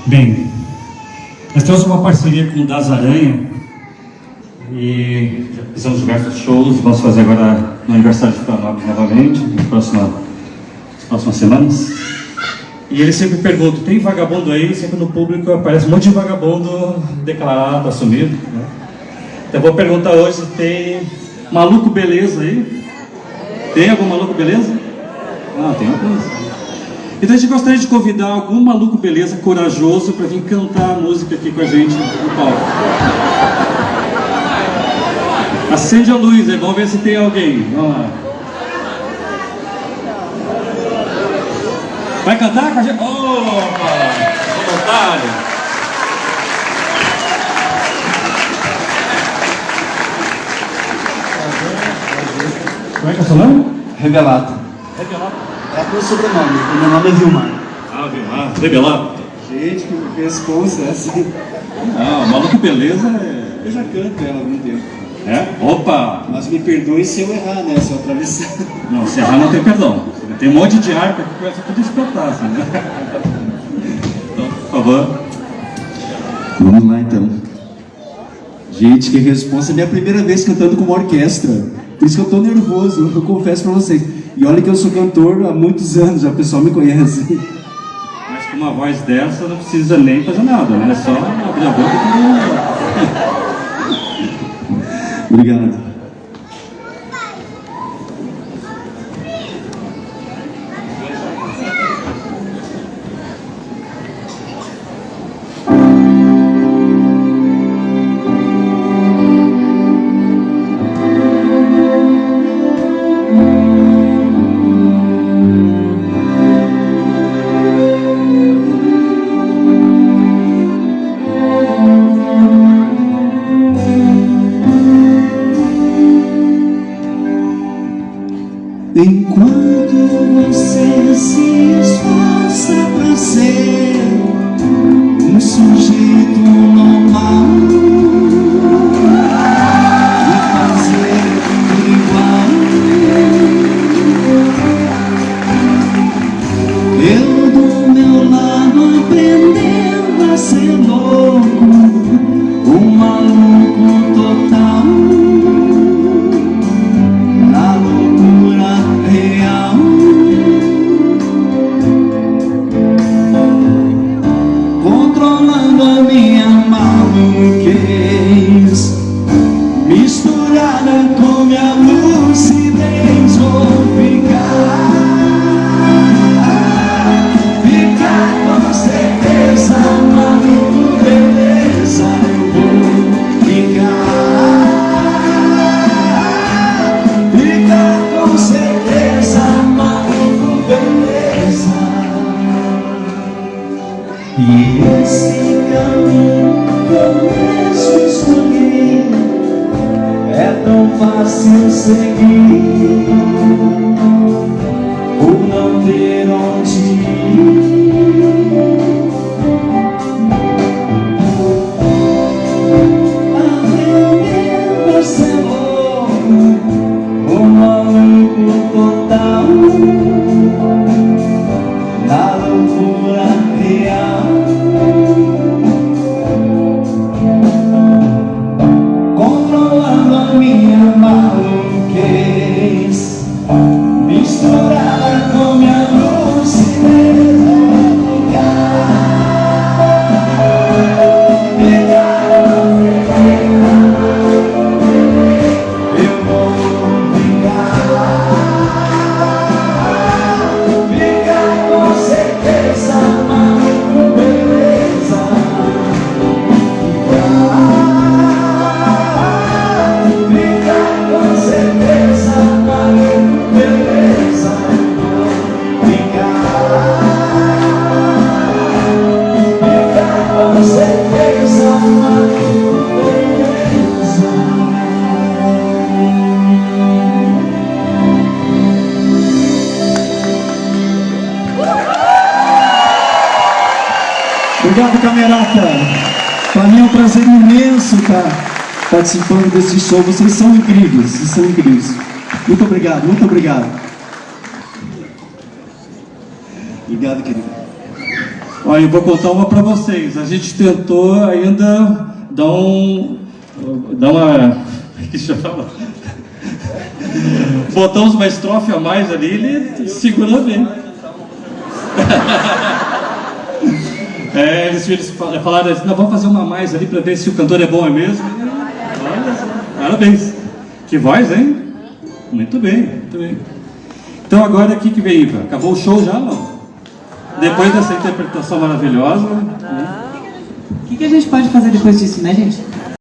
Bem, nós temos uma parceria com o Das Aranha e já fizemos diversos shows. Vamos fazer agora no aniversário de Florianópolis novamente, nas próximas semanas. E ele sempre pergunta: tem vagabundo aí? Sempre no público aparece um monte de vagabundo declarado, assumido, né? Então eu vou perguntar hoje se tem maluco beleza aí. Tem algum maluco beleza? Ah, tem alguns. Então a gente gostaria de convidar algum maluco beleza corajoso para vir cantar a música aqui com a gente no palco. Acende a luz aí, vamos ver se tem alguém. Vamos lá. Vai cantar com a gente? Opa! Voluntário! Como é que é o seu nome? Revelato. Revelato. É meu sobrenome, o meu nome é Vilmar. Ah, Vilmar. Revelato. Gente, que responsa é assim. Ah, maluco beleza é... Eu já canto ela há algum tempo. É? Opa! Mas me perdoe se eu errar, né? Se eu atravessar. Não, se errar não tem perdão. Tem um monte de arpa que começa tudo a espetar, assim, né? Então, por favor. Vamos lá, então. Gente, que responsa. É minha primeira vez cantando com uma orquestra. Por isso que eu tô nervoso, eu confesso pra vocês. E olha que eu sou cantor há muitos anos, já o pessoal me conhece. Mas com uma voz dessa não precisa nem fazer nada, né? É só abrir a boca e... Obrigado. Enquanto você se esforça pra ser um sujeito normal e fazer tudo igual, eu do meu lado aprendendo a ser louco, um maluco total. Misturada com minha lucidez, vou ficar com certeza, maluco, beleza, eu vou ficar com certeza, maluco, beleza. E esse caminho que eu mesmo escolhi é tão fácil seguir, por não ter onde ir. Aprendendo a ser louco, um maluco total, na loucura real. Controlando a minha maluquez, misturada com minha lucidez, eu vou ficar com certeza, maluco, beleza. Obrigado, camerata. Para mim é um prazer imenso estar participando desse show. Vocês são incríveis, vocês são incríveis. Muito obrigado, muito obrigado. Obrigado, querido. Olha, eu vou contar uma para vocês. A gente tentou ainda dar uma... que chama? Botamos uma estrofe a mais ali, ele segurou bem. Eles falaram assim, não, vamos fazer uma a mais ali para ver se o cantor é bom mesmo. Olha, parabéns. Que voz, hein? Muito bem, muito bem. Então agora o que vem, Iva? Acabou o show já, não? Depois dessa interpretação maravilhosa. O que a gente pode fazer depois disso, né, gente?